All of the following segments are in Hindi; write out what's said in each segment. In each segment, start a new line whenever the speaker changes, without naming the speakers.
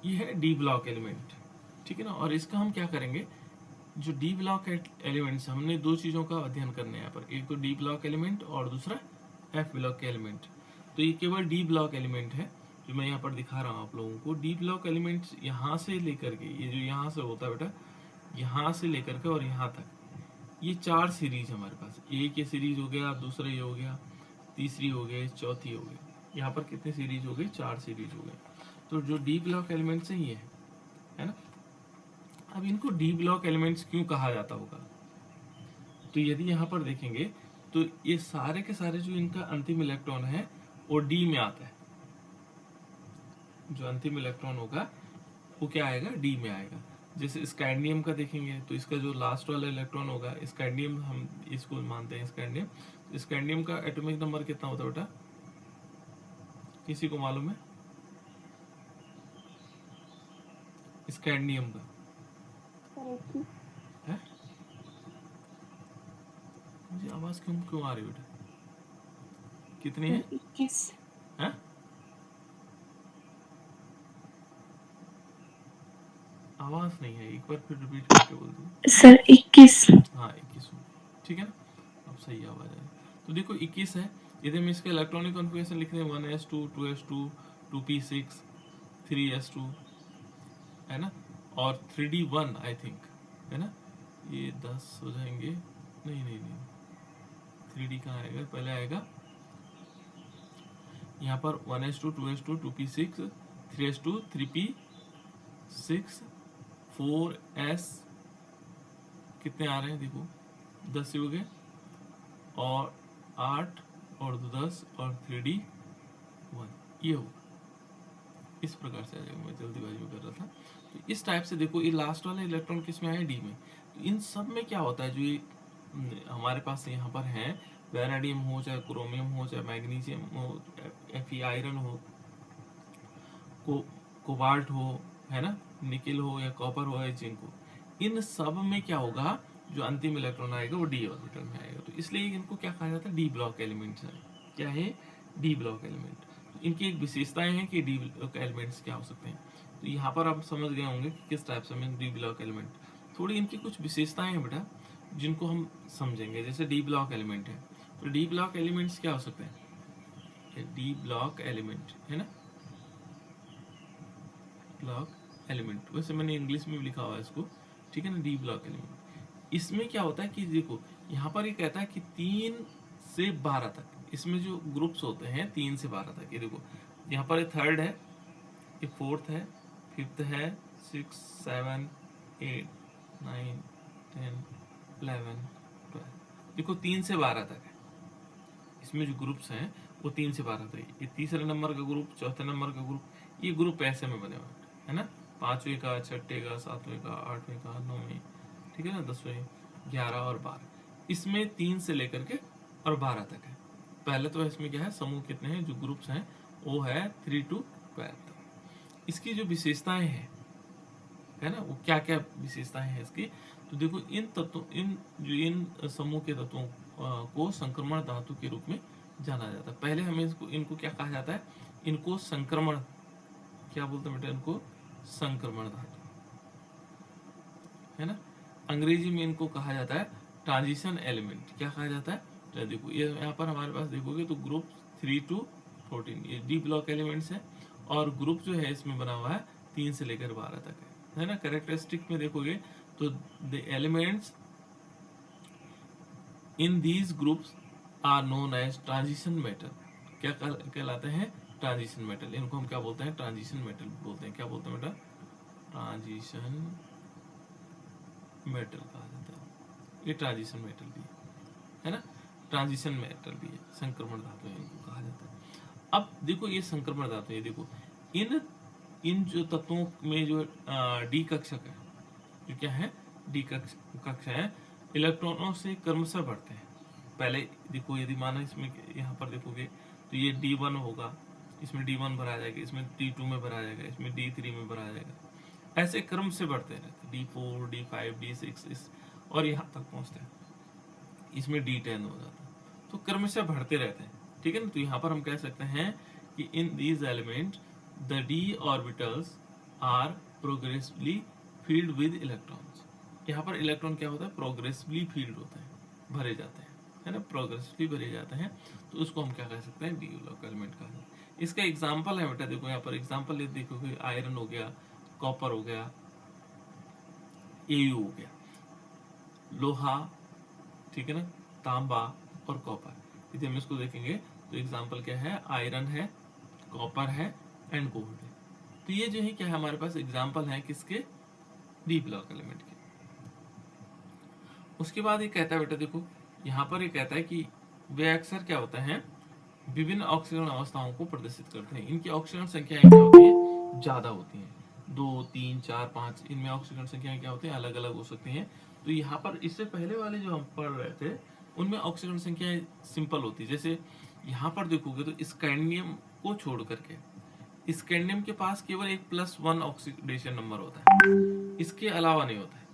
ये है डी ब्लॉक एलिमेंट, ठीक है ना। और इसका हम क्या करेंगे, जो डी ब्लॉक एलिमेंट्स, हमने दो चीज़ों का अध्ययन करना है यहाँ पर, एक तो डी ब्लॉक एलिमेंट और दूसरा एफ ब्लॉक एलिमेंट। तो ये केवल डी ब्लॉक एलिमेंट है जो मैं यहाँ पर दिखा रहा हूँ आप लोगों को। डी ब्लॉक एलिमेंट्स यहाँ से लेकर के, ये जो यहाँ से होता है बेटा, यहाँ से लेकर के और यहाँ तक, ये 4 सीरीज हमारे पास। एक ये सीरीज हो गया, दूसरा ये हो गया, तीसरी हो गई, चौथी हो गई। यहाँ पर कितनी सीरीज हो गई, 4 सीरीज हो गई। तो जो डी ब्लॉक एलिमेंट्स हैं ये है ना। अब इनको डी ब्लॉक एलिमेंट्स क्यों कहा जाता होगा, तो यदि यहाँ पर देखेंगे तो ये सारे के सारे जो इनका अंतिम इलेक्ट्रॉन है वो डी में आता है। जो अंतिम इलेक्ट्रॉन होगा वो क्या आएगा, डी में आएगा। जैसे स्कैंडियम का देखेंगे तो इसका जो लास्ट वाला इलेक्ट्रॉन होगा, स्कैंडियम हम इसको मानते हैं स्कैंडियम, स्कैंडियम का एटॉमिक नंबर कितना होता है बेटा, किसी को मालूम है स्कैंडियम का है? मुझे आवाज क्यों क्यों आ रही है बेटा, कितनी है?
21।
है? आवाज नहीं है, एक बार फिर रिपीट करके बोल दो
सर 21।
हाँ 21, ठीक है ना, अब सही आवाज है। तो देखो 21 है, यदि हम इसका इलेक्ट्रॉनिक कॉन्फ़िगरेशन लिख रहे हैं 1s2 2s2 2p6 3s2 है ना, और 3d1 आई थिंक है ना, ये 10 हो जाएंगे, नहीं नहीं नहीं 3d कहाँ आएगा, पहले आएगा यहाँ पर 1s2 2s2 2p6 3s2 3p6 4s, कितने आ रहे हैं देखो, 10 हो गए, और 8 और 10 और 3d1, ये होगा। इस प्रकार से आ जाएगा, मैं जल्दीबाजी में कर रहा था। तो इस टाइप से देखो, ये लास्ट वाला इलेक्ट्रॉन किस में आया, डी में। तो इन सब में क्या होता है, जो ये हमारे पास यहाँ पर है, वेराडियम हो चाहे क्रोमियम हो चाहे मैग्नीशियम हो, Fe आयरन हो, कोबाल्ट हो, है ना, निकेल हो या कॉपर हो या जिंक हो, इन सब में क्या होगा, जो अंतिम इलेक्ट्रॉन आएगा वो डी ऑर्बिटल में आएगा। तो इसलिए इनको क्या कहा जाता है, डी ब्लॉक एलिमेंट्स है। क्या है, डी ब्लॉक एलिमेंट। तो इनकी एक विशेषताएं हैं कि डी ब्लॉक एलिमेंट्स क्या हो सकते हैं। तो यहाँ पर आप समझ गए होंगे कि किस टाइप से हमें डी ब्लॉक एलिमेंट, थोड़ी इनकी कुछ विशेषताएं हैं बेटा जिनको हम समझेंगे। जैसे डी ब्लॉक एलिमेंट है, तो डी ब्लॉक एलिमेंट्स क्या हो सकते हैं, डी ब्लॉक एलिमेंट है ना, ब्लॉक एलिमेंट, वैसे मैंने इंग्लिश में भी लिखा हुआ है इसको, ठीक है ना, डी ब्लॉक एलिमेंट। इसमें क्या होता है कि देखो यहाँ पर ये कहता है कि 3 से 12 तक, इसमें जो ग्रुप्स होते हैं 3 से 12 तक, ये देखो यहाँ पर थर्ड है, ये फोर्थ है, फिफ्थ है, 6 7 8 9 10 11 12, देखो 3 से 12 तक है। इसमें जो ग्रुप्स हैं वो 3 से 12 तक, ये तीसरे नंबर का ग्रुप, चौथे नंबर का ग्रुप, ये ग्रुप ऐसे में बने हुए है ना, 5वें का, 6ठे का, 7वें का, 8वें का, 9वें, ठीक है ना, 10वें, 11 और 12, इसमें 3 से लेकर के और 12 तक है। पहले तो इसमें क्या है, समूह कितने हैं, जो ग्रुप्स हैं वो है 3 to 12 तक। इसकी जो विशेषताएं हैं है ना, वो क्या क्या विशेषताएं हैं इसकी, तो देखो इन तत्वों, इन समूह के तत्वों को संक्रमण धातु के रूप में जाना जाता है। पहले हमें इनको क्या कहा जाता है, इनको संक्रमण, क्या बोलते हैं बेटा, इनको संक्रमण धातु है ना। अंग्रेजी में इनको कहा जाता है ट्रांजिशन एलिमेंट। क्या कहा जाता है, तो देखो ये यहाँ पर हमारे पास देखोगे तो ग्रुप 3 to 14 ये डी ब्लॉक एलिमेंट्स है, और ग्रुप जो है इसमें बना हुआ है 3 से लेकर 12 तक है ना। कैरेक्टरिस्टिक में देखोगे तो the elements in these groups are known as transition metal. क्या कहलाते हैं, ट्रांजिशन मेटल। इनको हम क्या बोलते हैं, ट्रांजिशन मेटल बोलते हैं। क्या बोलते हैं बेटा, ट्रांजिशन मेटल कहा जाता है। ये ट्रांजिशन मेटल भी है ना, ट्रांजिशन मेटल भी है, संक्रमण धातु है इनको कहा जाता है। अब देखो ये संक्रमण धातु है, देखो इन जो तत्वों में जो डी कक्षक है, जो क्या है, डी कक्ष है, इलेक्ट्रॉनों से क्रमशः बढ़ते हैं। पहले देखो यदि माना इसमें यहाँ पर देखोगे तो ये D1 होगा, इसमें D1 भरा जाएगा, इसमें D2 में भरा जाएगा, इसमें D3 में भरा जाएगा, ऐसे क्रम से बढ़ते रहते, D4 D5 D6 और यहाँ तक पहुँचते हैं, इसमें D10 हो जाता है। तो क्रमशः बढ़ते रहते हैं, ठीक है ना। तो यहाँ पर हम कह सकते हैं कि in these element the D orbitals are progressively filled with electrons. यहाँ पर इलेक्ट्रॉन क्या होता है, प्रोग्रेसिवली फील्ड होता है, भरे जाते हैं, है ना, प्रोग्रेसिवली भरे जाते हैं, तो उसको हम क्या कह सकते हैं, डी ब्लॉक एलिमेंट का। इसका एग्जाम्पल है बेटा, देखो यहाँ पर एग्जाम्पल ये देखो कि आयरन हो गया, कॉपर हो गया, एयू हो गया, लोहा, ठीक है ना, तांबा और कॉपर। यदि हम इसको देखेंगे तो एग्जाम्पल क्या है, आयरन है, कॉपर है एंड गोल्ड है। तो ये जो है क्या है, हमारे पास एग्जाम्पल है किसके, डी ब्लॉक एलिमेंट के। उसके बाद ये कहता है बेटा देखो, यहाँ पर ये कहता है कि वे अक्सर क्या होता है, विभिन्न ऑक्सीकरण अवस्थाओं को प्रदर्शित करते हैं। इनकी ऑक्सीकरण संख्याएं क्या होती है, ज्यादा होती हैं, 2, 3, 4, 5, इनमें ऑक्सीकरण संख्याएं क्या होती हैं, अलग अलग हो सकती हैं। तो यहाँ पर इससे पहले वाले जो हम पढ़ रहे थे उनमें ऑक्सीकरण संख्याएं सिंपल होती है। जैसे यहाँ पर देखोगे तो स्कैंडियम को छोड़ करके स्कैंडियम के पास केवल एक +1 ऑक्सीडेशन नंबर होता है, इसके अलावा नहीं होता है।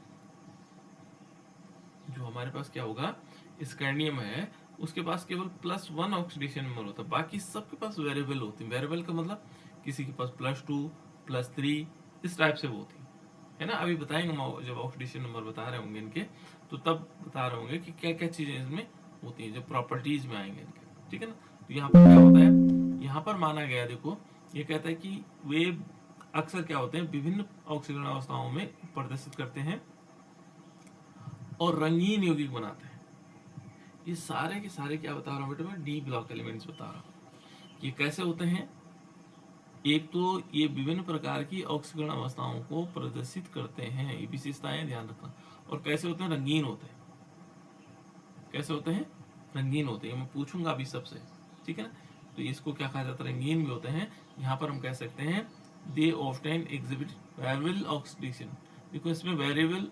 जो हमारे पास क्या होगा, स्कैंडियम है, उसके पास केवल +1 ऑक्सीडेशन नंबर होता है, बाकी सबके पास वेरिएबल होती है। वेरिएबल का मतलब किसी के पास +2, +3, इस टाइप से वो होती है ना। अभी बताएंगे जब ऑक्सीडेशन नंबर बता रहे होंगे इनके, तो तब बता रहे होंगे कि क्या क्या चीजें इसमें होती हैं, जो प्रॉपर्टीज में आएंगे इनके, ठीक है ना। तो यहाँ पर क्या होता है, यहाँ पर माना गया, देखो ये कहता है कि वे अक्सर क्या होते हैं, विभिन्न ऑक्सीकरण अवस्थाओं में प्रदर्शित करते हैं और रंगीन यौगिक बनाते हैं। ये सारे के सारे क्या बता रहा हूँ बेटा, मैं डी ब्लॉक एलिमेंट्स बता रहा हूँ। ये कैसे होते हैं, एक तो ये विभिन्न प्रकार की ऑक्सीकरण अवस्थाओं को प्रदर्शित करते हैं, ये विशेषताएं ध्यान रखना। और कैसे होते हैं, रंगीन होते हैं। कैसे होते हैं, रंगीन होते हैं, मैं पूछूंगा अभी सबसे, ठीक है ना। तो इसको क्या कहा जाता है, रंगीन भी होते हैं। यहाँ पर हम कह सकते हैं दे ऑफ्टेन एग्जिबिट वेरिएबल ऑक्सीडेशन। देखो इसमें वेरिएबल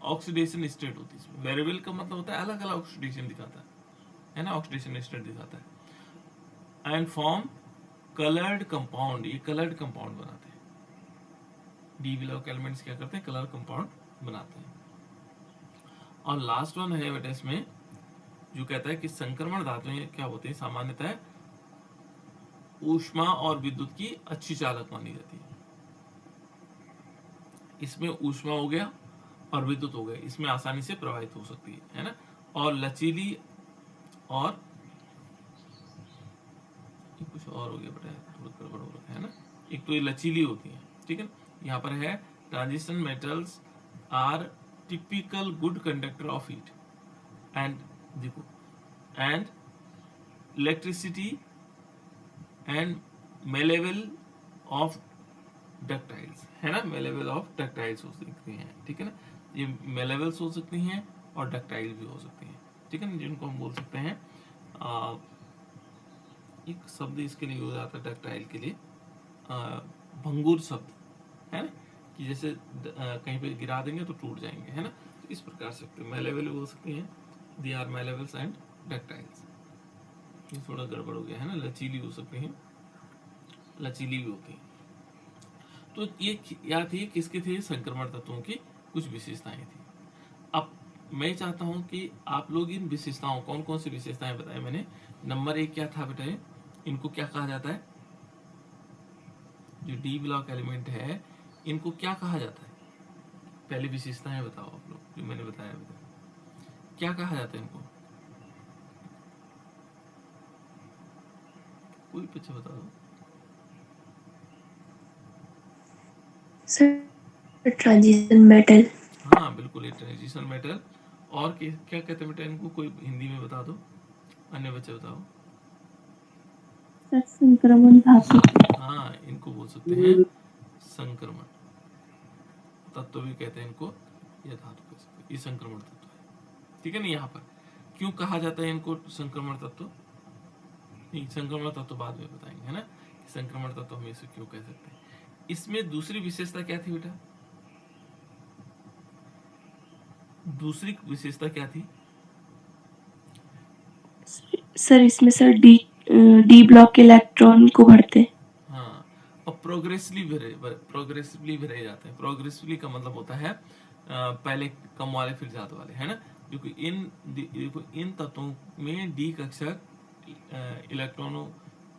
ऑक्सीडेशन स्टेट होती है। इसमें वेरिएबल का मतलब होता है अलग अलग ऑक्सीडेशन दिखाता है ना, ऑक्सीडेशन स्टेट दिखाता है। एंड फॉर्म कलर्ड कंपाउंड, ये कलर्ड कंपाउंड बनाते हैं। डी ब्लॉक एलिमेंट्स क्या करते हैं, कलर कंपाउंड बनाते हैं। और लास्ट वन है बेटा इसमें, जो कहता है कि संक्रमण धातुएं क्या होती है, सामान्यतः ऊष्मा और विद्युत की अच्छी चालक मानी जाती है। इसमें ऊष्मा हो गया और विद्युत हो गया, इसमें आसानी से प्रवाहित हो सकती है ना। और लचीली, और कुछ और हो गया बेटा, थोड़ा गड़बड़ हो रहा है ना। एक तो ये लचीली होती है, ठीक है। यहाँ पर है transition metals are typical good conductor of heat and, देखो, and electricity and malleable of ductiles, है ना, मेलेबल ऑफ डक्टाइल्स हो सकती हैं, ठीक है ना। ये मेलेबल्स हो सकती हैं और डक्टाइल भी हो सकती हैं, ठीक है ना, जिनको हम बोल सकते हैं एक शब्द इसके लिए यूज आता है डक्टाइल के लिए, भंगुर शब्द, है ना, कि जैसे कहीं पे गिरा देंगे तो टूट जाएंगे, है ना। तो इस प्रकार से मेलेबल हो सकती हैं, दे आर मेलेबल्स एंड डक्टाइल्स। ये थोड़ा गड़बड़ हो गया है ना, लचीली हो सकती हैं, लचीली भी होती हैं। तो ये क्या थी, किसके थे, संक्रमण तत्वों की कुछ विशेषताएं थी। अब मैं चाहता हूं कि आप लोग इन विशेषताओं, कौन कौन सी विशेषताएं बताए मैंने। नंबर 1 क्या था बेटा, इनको क्या कहा जाता है, जो डी ब्लॉक एलिमेंट है इनको क्या कहा जाता है, पहले विशेषताएं बताओ आप लोग, जो मैंने बताया क्या कहा जाता है इनको, कोई पीछे बता दो।
Sir transition metal.
हाँ बिल्कुल, ये ट्रांजिशन मेटल। और क्या कहते हैं बेटा इनको, कोई हिंदी में बता दो, अन्य बच्चे बताओ।
सर संक्रमण धातु।
हाँ, इनको बोल सकते हैं संक्रमण तत्व भी कहते हैं इनको, या धातु कह सकते हैं, ये संक्रमण तत्व है, ठीक है ना। यहाँ पर क्यों कहा जाता है इनको संक्रमण तत्व, नहीं संक्रमण तत्व बाद में बताएंगे, है ना, कि संक्रमण तत्व हम इसे क्यों कह सकते हैं। इसमें दूसरी विशेषता क्या थी बेटा, दूसरी विशेषता क्या थी,
सर इसमें सर डी ब्लॉक के इलेक्ट्रॉन को भरते।
हाँ, और प्रोग्रेसिवली भरे जाते हैं। प्रोग्रेसिवली का मतलब होता है पहले कम वाले फिर ज्यादा वाले, है ना। देखो इन तत्वों में डी कक्षक इलेक्ट्रॉनों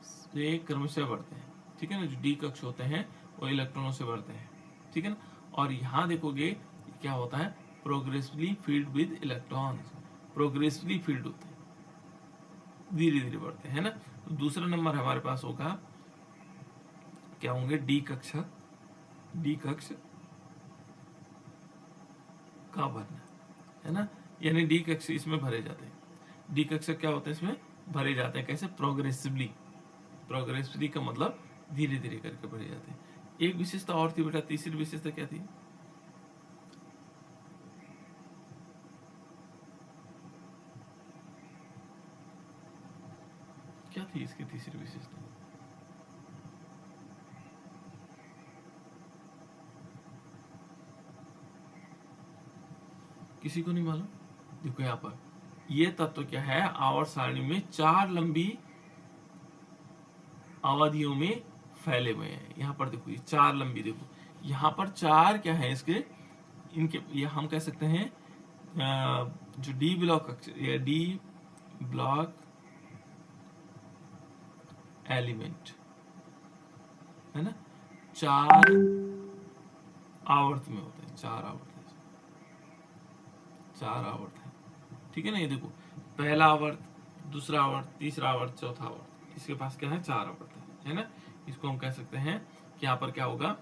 से क्रमशः बढ़ते हैं, ठीक है ना। जो डी कक्ष होते हैं वो इलेक्ट्रॉनों से बढ़ते हैं, ठीक है ना। और यहाँ देखोगे क्या होता है, progressively filled with electrons, progressively field होते हैं, धीरे धीरे बढ़ते हैं ना। तो दूसरा नंबर हमारे पास होगा, क्या होंगे, डी कक्षा, डी कक्ष का भरना, है ना, यानी डी कक्ष इसमें भरे जाते हैं। डी कक्षा क्या होता है, इसमें भरे जाते हैं, कैसे, प्रोग्रेसिवली, प्रोग्रेसिवली का मतलब धीरे धीरे करके भरे जाते हैं। एक विशेषता और थी बेटा, तीसरी विशेषता क्या थी, क्या थी इसकी तीसरी विशेषता, किसी को नहीं मालूम। देखो यहाँ पर ये तत्व क्या है, आवर्त सारणी में 4 लंबी अवधियों में फैले हुए हैं। यहाँ पर देखो ये 4 लंबी, देखो यहाँ पर 4 क्या है इसके, इनके ये हम कह सकते हैं जो डी ब्लॉक या डी ब्लॉक एलिमेंट है ना, 4 आवर्त में होते हैं, 4 आवर्त है, 4 आवर्त है, ठीक है ना। ये देखो पहला आवर्त, दूसरा आवर्त, तीसरा आवर्त, चौथा आवर्त, इसके पास क्या है, 4 आवर्त है ना। इसको हम कह सकते हैं कि यहाँ पर क्या होगा,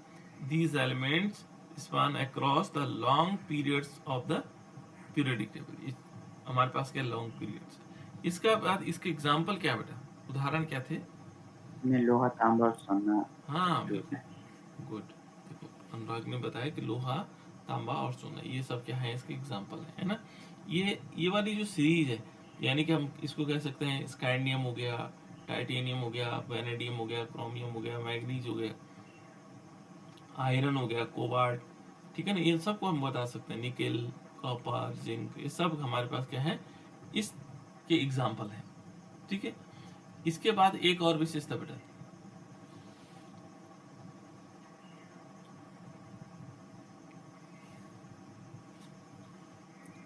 these elements span across the long periods of the periodic table, हमारे पास क्या लॉन्ग पीरियड्स। इसका बाद इसके एग्जाम्पल क्या बेटा, उदाहरण क्या थे,
में लोहा, तांबा और सोना।
हाँ बिल्कुल, गुड। देखो अनुराग ने बताया कि लोहा, तांबा और सोना, ये सब क्या है, इसके एग्जाम्पल है ना। ये वाली जो सीरीज है, यानी कि हम इसको कह सकते हैं स्कैंडियम हो गया, टाइटेनियम हो गया, वेनेडियम हो गया, क्रोमियम हो गया, मैग्नीज हो गया, आयरन हो गया, कोबाल्ट, ठीक है ना, इन सबको हम बता सकते हैं, निकेल, कॉपर, जिंक, ये सब हमारे पास क्या है, इसके एग्जाम्पल है, ठीक है। इसके बाद एक और विशेषता बेटा,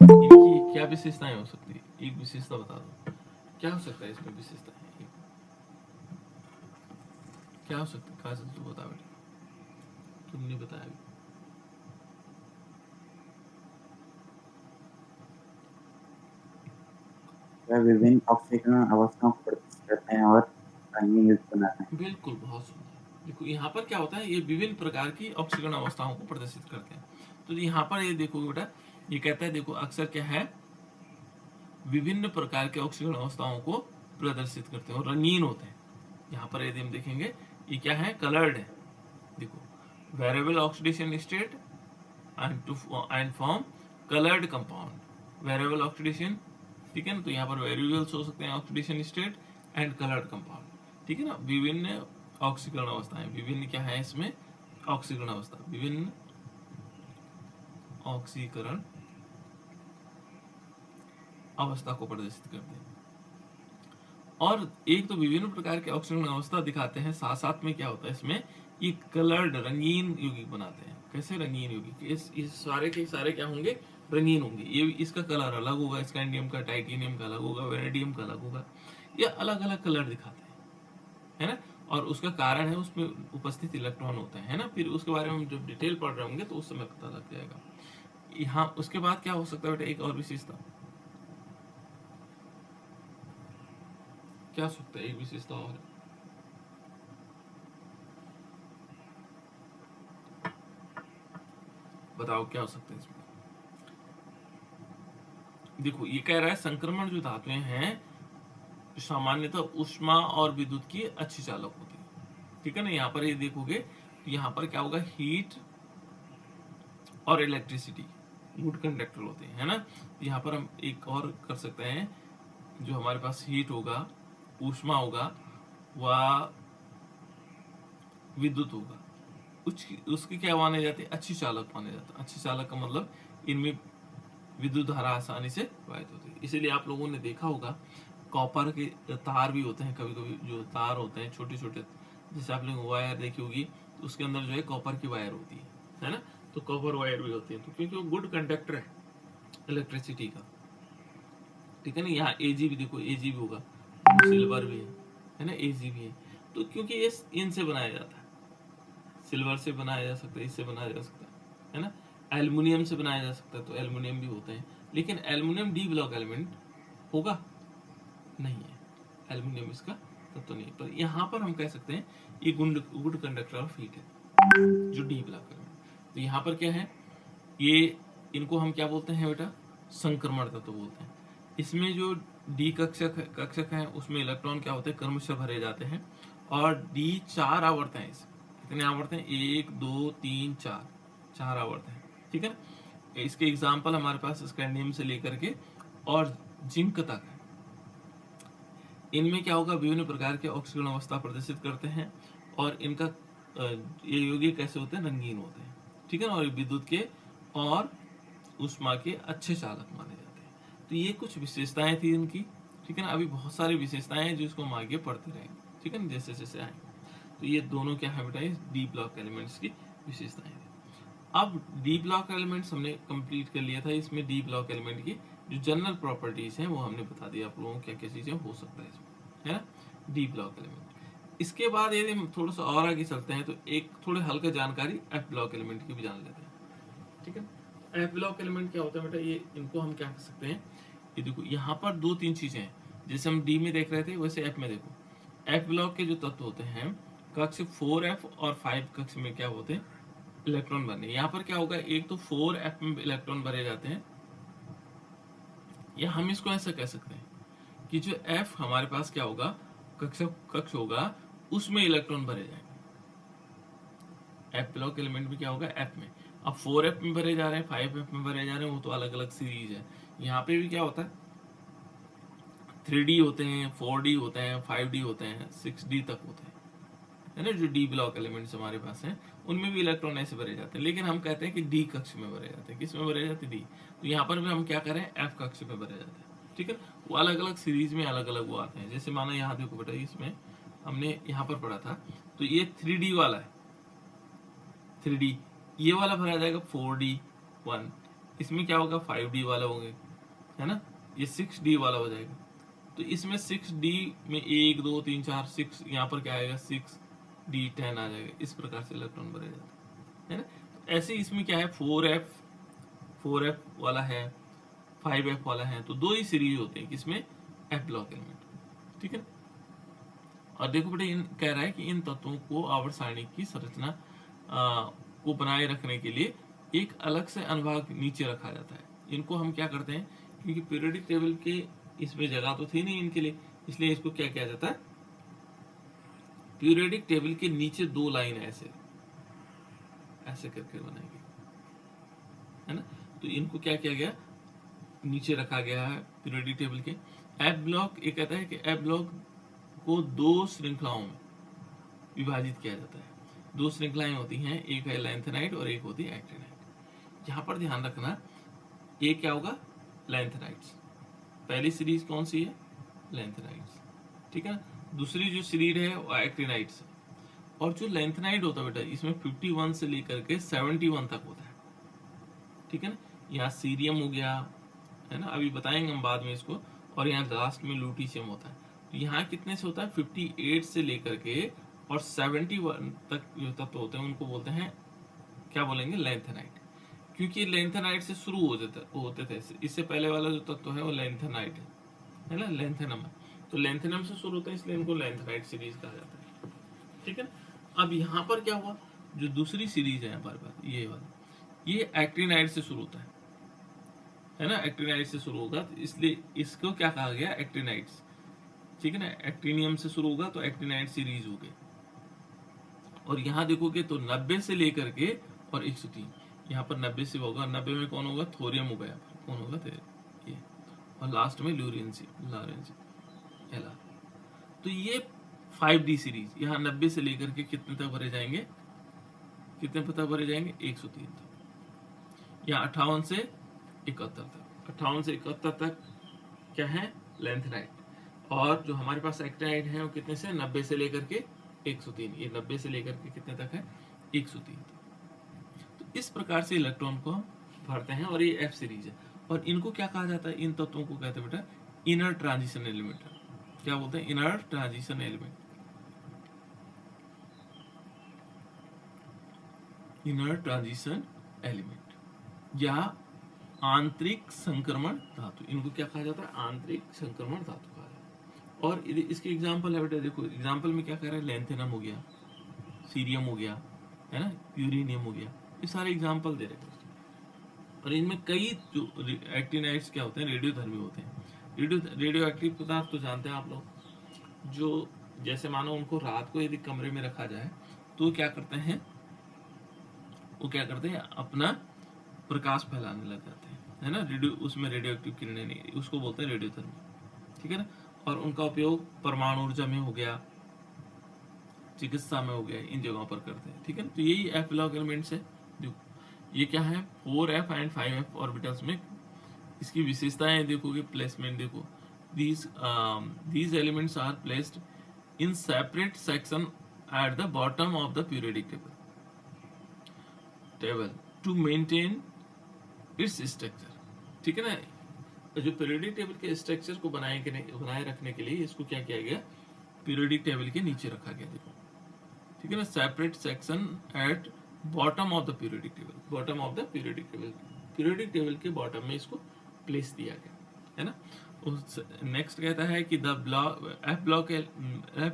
इनकी क्या विशेषताएं हो सकती है, एक विशेषता बता दो, क्या हो सकता है इसमें विशेषता है, क्या हो सकता है, काजल तू बता बेटा, तुमने बताया अभी।
वह विभिन्न ऑक्सीकरण अवस्थाओं को प्रदर्शित करते हैं और रंगीन युक्त बनाते हैं।
बिल्कुल, बहुत सुंदर। देखो यहाँ पर क्या होता है, ये विभिन्न प्रकार की ऑक्सीकरण अवस्थाओं को प्रदर्शित करते हैं। तो यहाँ पर ये देखो बेटा, ये कहता है, देखो अक्सर क्या है, विभिन्न प्रकार के ऑक्सीकरण अवस्थाओं को प्रदर्शित करते हैं और रंगीन होते हैं। यहाँ पर यदि हम देखेंगे, ये क्या है, कलर्ड है, देखो variable oxidation state and form coloured compound, variable oxidation, ठीक है ना। तो यहाँ पर वेरिएबल्स हो सकते हैं, oxidation state and coloured compound, ठीक है ना। विभिन्न ऑक्सीकरण अवस्थाएं, विभिन्न क्या है इसमें, ऑक्सीकरण अवस्था, विभिन्न ऑक्सीकरण अवस्था को प्रदर्शित करते हैं। और एक तो विभिन्न प्रकार के ऑक्सीकरण अवस्था दिखाते हैं, साथ साथ में क्या होता है इसमें, ये कलर्ड रंगीन यौगिक बनाते हैं। कैसे रंगीन यौगिक, इस सारे के सारे क्या होंगे, रंगीन होंगे। ये इसका कलर अलग होगा, स्कैंडियम का, टाइटेनियम का अलग होगा, वेनेडियम का अलग होगा, ये अलग अलग कलर दिखाते हैं, है ना। और उसका कारण है उसमें उपस्थित इलेक्ट्रॉन होते हैं, है ना। फिर उसके बारे में हम जब डिटेल पढ़ रहे होंगे तो उस समय पता लग जाएगा। यहाँ उसके बाद क्या हो सकता है बेटा, एक और विशेषता, क्या हो सकता है, एक विशेषता और है, बताओ क्या हो सकता है इसमें। देखो ये कह रहा है, संक्रमण जो धातुएं हैं सामान्यतः ऊष्मा और विद्युत की अच्छी चालक होती है, ठीक है ना। यहाँ पर ये देखोगे तो यहाँ पर क्या होगा, हीट और इलेक्ट्रिसिटी गुड कंडक्टर होते हैं, है ना। यहाँ पर हम एक और कर सकते हैं, जो हमारे पास हीट होगा, ऊष्मा होगा, वह विद्युत होगा, उसकी क्या माने जाते हैं, अच्छी चालक माने जाते हैं। अच्छी चालक का मतलब इनमें विद्युत धारा आसानी से प्रवाहित होती है। इसीलिए आप लोगों ने देखा होगा, कॉपर के तार भी होते हैं, कभी कभी जो तार होते हैं छोटे छोटे, जैसे आप लोग वायर देखी होगी, तो उसके अंदर जो है कॉपर की वायर होती है ना। तो कॉपर वायर भी होती है, तो क्योंकि वो गुड कंडक्टर है इलेक्ट्रिसिटी का, ठीक है ना। यहाँ एजी भी देखो, एजी भी होगा, सिल्वर भी है ना, एजी भी है, तो क्योंकि ये इनसे बनाया जाता है, सिल्वर से बनाया जा सकता है, इससे बनाया जा सकता है ना। एल्युमिनियम से बनाया जा सकता है, तो एल्युमिनियम भी होते हैं, लेकिन एल्युमिनियम डी ब्लॉक एलिमेंट होगा नहीं है, एल्युमिनियम इसका तत्व नहीं है। पर यहाँ पर हम कह सकते हैं ये गुड कंडक्टर ऑफ हीट है जो डी ब्लॉक एलिमेंट। तो यहाँ पर क्या है, ये इनको हम क्या बोलते हैं बेटा, संक्रमण तत्व बोलते हैं। इसमें जो डी कक्षक है उसमें इलेक्ट्रॉन क्या होते हैं, क्रमशः भरे जाते हैं, और डी 4 आवर्त हैं। इस कितने आवर्त हैं, 1 2 3 4, 4 आवर्त हैं, ठीक है ना। इसके एग्जाम्पल हमारे पास स्कैंडियम से लेकर के और जिंक तक है। इनमें क्या होगा, विभिन्न प्रकार के ऑक्सीकरण अवस्था प्रदर्शित करते हैं, और इनका ये यौगिक कैसे होते हैं, रंगीन होते हैं, ठीक है ना, और विद्युत के और ऊष्मा के अच्छे चालक माने जाते हैं। तो ये कुछ विशेषताएं थी इनकी, ठीक है ना। अभी बहुत सारी विशेषताएं हैं जो इसको हम आगे पढ़ते रहेंगे, ठीक है ना, जैसे जैसे आएंगे। तो ये दोनों क्या है बेटा, इस डी ब्लॉक एलिमेंट्स की विशेषताएं थी। अब डी ब्लॉक एलिमेंट्स हमने कंप्लीट कर लिया था। इसमें डी ब्लॉक एलिमेंट की जो जनरल प्रॉपर्टीज हैं वो हमने बता दिया आप लोगों को, क्या क्या चीजें हो सकता है इसमें, है ना, डी ब्लॉक एलिमेंट। इसके बाद यदि हम थोड़ा सा और आगे चलते हैं तो एक थोड़े हल्का जानकारी एफ ब्लॉक एलिमेंट की भी जान लेते हैं, ठीक है। एफ ब्लॉक एलिमेंट क्या होता है बेटा, ये इनको हम क्या कर सकते हैं, ये देखो यहाँ पर 2-3 चीजें हैं, जैसे हम डी में देख रहे थे वैसे एफ में देखो। एफ ब्लॉक के जो तत्व होते हैं, कक्ष 4f और 5 कक्ष में क्या होते हैं, इलेक्ट्रॉन भरने। यहाँ पर क्या होगा, एक तो 4f में इलेक्ट्रॉन भरे जाते हैं, या हम इसको ऐसा कह सकते हैं कि जो f हमारे पास क्या होगा, कक्ष होगा, उसमें इलेक्ट्रॉन भरे जाएंगे। एफ ब्लॉक एलिमेंट में क्या होगा, एफ में। अब 4f में भरे जा रहे हैं, 5f में भरे जा रहे हैं, वो तो अलग अलग सीरीज है। यहाँ पे भी क्या होता है, 3D होते हैं, 4D होते हैं, 5D होते हैं, 6D तक होते हैं, है ना। जो डी ब्लॉक एलिमेंट्स हमारे पास हैं उनमें भी इलेक्ट्रॉन ऐसे भरे जाते हैं, लेकिन हम कहते हैं कि डी कक्ष में भरे जाते हैं। किस में भरे जाते हैं, डी। तो यहाँ पर भी हम क्या करें, एफ कक्ष में भरे जाते हैं, ठीक है। वो अलग अलग सीरीज में अलग अलग वो आते हैं। जैसे माना यहाँ देखो बेटा, इसमें हमने यहाँ पर पढ़ा था, तो ये 3D वाला है, 3D, ये वाला भरा जाएगा 4D 1, इसमें क्या होगा 5D वाला होंगे, है ना, ये 6D वाला हो जाएगा। तो इसमें 6D में 1 2 3 4 6, यहाँ पर क्या आएगा 6D 10 आ जाएगा। इस प्रकार से इलेक्ट्रॉन भरे जाते हैं, है ना। तो ऐसे इसमें क्या है, 4F वाला है, 5F वाला है, तो 2 ही सीरीज होते हैं किसमें, एफ ब्लॉक एलिमेंट, ठीक है। और देखो बेटा, इन कह रहा है कि इन तत्वों को आवर्त सारणी की संरचना को बनाए रखने के लिए एक अलग से अनुभाग नीचे रखा जाता है। इनको हम क्या करते हैं, क्योंकि पीरियोडिक टेबल के इसमें जगह तो थी नहीं इनके लिए, इसलिए इसको क्या किया जाता है, पीरियोडिक टेबल के नीचे 2 लाइन ऐसे ऐसे करके बनाएंगे, है ना। तो इनको क्या किया गया, नीचे रखा गया है पीरियोडिक टेबल के। एफ ब्लॉक ये कहता है कि एफ ब्लॉक को 2 श्रृंखलाओं में विभाजित किया जाता है। 2 श्रृंखलाएं होती हैं, एक है लैंथेनाइट और एक होती है एक्टिनाइट। यहाँ पर ध्यान रखना, ये क्या होगा, लैंथेनाइट्स। पहली सीरीज कौन सी है, लैंथेनाइट्स, ठीक है ना। दूसरी जो सीरीज है वो एक्टिनाइट्स। और जो लैंथेनाइट होता है बेटा, इसमें 51 से लेकर के 71 तक होता है, ठीक है ना। यहाँ सीरियम हो गया, है ना, अभी बताएंगे हम बाद में इसको। और यहाँ लास्ट में लूटीशियम होता है। तो यहाँ कितने से होता है, 58 से लेकर के और 71 तक जो तत्व होते हैं उनको बोलते हैं, क्या बोलेंगे, लैंथेनाइट। क्योंकि लैंथेनाइट से शुरू होते थे। इससे पहले वाला जो तत्व है वो लैंथेनाइट है ना, लैंथेनम है। तो लैंथेनम से शुरू होता है, इसलिए इनको लैंथेनाइट सीरीज कहा जाता है, ठीक है ना। अब यहाँ पर क्या हुआ, जो दूसरी सीरीज है हमारे पास, ये वाला, ये एक्टिनाइट से शुरू होता है ना, एक्टिनाइट से शुरू होगा, तो इसलिए इसको क्या कहा गया, एक्टिनाइट्स, ठीक है ना। एक्टिनियम से शुरू होगा तो एक्टिनाइट सीरीज हो गई। और यहाँ देखोगे तो 90 से लेकर के और 103, यहाँ पर 90 से होगा, 90 में कौन होगा, थोरियम होगा, यहाँ पर कौन होगा, ये, और लास्ट में लॉरेंसी एला। तो ये 5D सीरीज, यहाँ 90 से लेकर के कितने तक भरे जाएंगे, कितने तक भरे जाएंगे, 103 तक। यहाँ 58 से 71 तक, 58 से 71 तक क्या है, लैंथेनाइट। और जो हमारे पास एक्टिनाइट है वो कितने से, 90 से लेकर के 103। ये 90 से लेकर के कितने तक है, 103 तक। तो इस प्रकार से इलेक्ट्रॉन को हम भरते हैं, और ये एफ सीरीज है। और इनको क्या कहा जाता है, इन तत्वों को कहते हैं बेटा इनर ट्रांजिशन एलिमेंट। क्या बोलते हैं, inner transition element. Inner transition element या आंतरिक संक्रमण धातु। इनको क्या कहा जाता है? आंतरिक संक्रमण धातु कहा जाता है। और इसके एग्जाम्पल है बेटा, देखो एग्जाम्पल में क्या कह रहा है, लेंथेनम हो गया, सीरियम हो गया, है ना, यूरेनियम हो गया, ये सारे एग्जाम्पल दे रहे हैं। और इनमें कई जो एक्टिनाइड्स क्या होते हैं, रेडियोधर्मी होते हैं। रेडियो एक्टिव पदार्थ तो जानते हैं आप लोग, जो जैसे मानो उनको रात को यदि कमरे में रखा जाए तो क्या करते हैं, वो क्या करते हैं, अपना प्रकाश फैलाने लग जाते हैं, है ना, रेडियो, उसमें रेडियो एक्टिव किरणें नहीं, उसको बोलते हैं रेडियोधर्मी, ठीक है ना। और उनका उपयोग परमाणु ऊर्जा में हो गया, चिकित्सा में हो गया, इन जगहों पर करते हैं, ठीक है ना। तो यही एफ लॉग एलिमेंट्स है। देखो ये क्या है, 4f एंड 5f ऑर्बिटल्स में इसकी विशेषताएं देखोगे, प्लेसमेंट देखो, these elements are placed in separate section at the bottom of the periodic table to maintain its structure, ठीक है ना। जो पीरियोडिक टेबल के स्ट्रक्चर को बनाए रखने के लिए इसको क्या किया गया, पीरियोडिक टेबल के नीचे रखा गया, देखो, ठीक है ना। Separate section at bottom of the periodic table, bottom of the periodic table के बॉटम में इसको प्लेस दिया गया, है ना। नेक्स्ट कहता है कि the F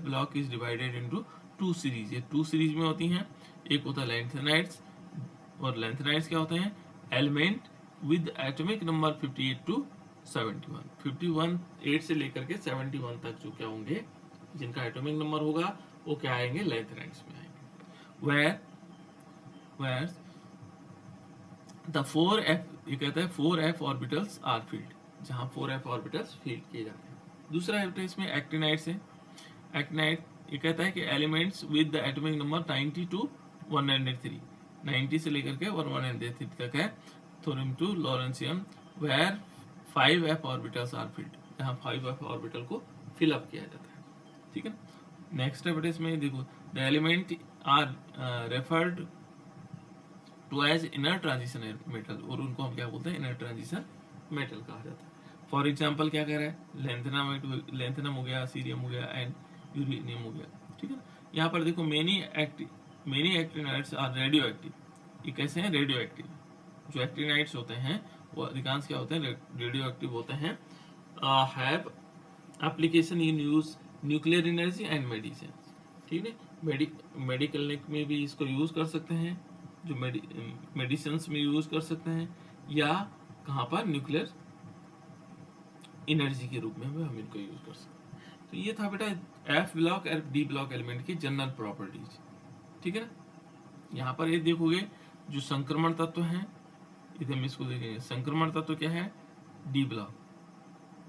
block is divided into 2 series. ये 2 सीरीज में होती हैं, एक होता है लेंथेनाइड्स, और लेंथेनाइड्स क्या होते हैं, element with atomic number 58 to 71, 8 से लेकर के 71 तक जो क्या होंगे, जिनका एटॉमिक नंबर होगा वो क्या आएंगे, लेंथेनाइड्स में आएंगे। where the 4f, ये कहता है 4f ऑर्बिटल्स आर फील्ड, जहां 4f ऑर्बिटल्स फील्ड किए जाते हैं। दूसरा है इसमें एक्टिनाइड्स है। एक्टिनाइड ये कहता है कि elements with the atomic number 90 to 103, 90 से लेकर के 103 तक है। Thorium to lawrencium where 5f orbitals are filled, जहां 5f ऑर्बिटल को फिल अप किया जाता है, ठीक है। नेक्स्ट है इसमें देखो, the element are referred to as inner transition metal, और उनको हम क्या बोलते हैं, इनर ट्रांजिशन मेटल कहा जाता है। फॉर एग्जाम्पल क्या कह रहा है, लेंथेनम हो गया, सीरियम हो गया एंड यूरेनियम हो गया, ठीक है ना। यहाँ पर देखो many actinides are radioactive. ये कैसे हैं, रेडियो एक्टिव। जो एक्टिनाइड्स होते हैं वो अधिकांश क्या होते हैं, रेडियो एक्टिव होते हैं। Have application in use nuclear energy and medicine, ठीक है। मेडिकल में भी इसको यूज कर सकते हैं, जो मेडिसिन में यूज कर सकते हैं, या कहाँ पर, न्यूक्लियर एनर्जी के रूप में हम इनको यूज कर सकते हैं। तो ये था बेटा एफ ब्लॉक और डी ब्लॉक एलिमेंट की जनरल प्रॉपर्टीज, ठीक है ना। यहाँ पर ये देखोगे जो संक्रमण तत्व हैं, इधर हम इसको देखेंगे, संक्रमण तत्व क्या है, डी ब्लॉक,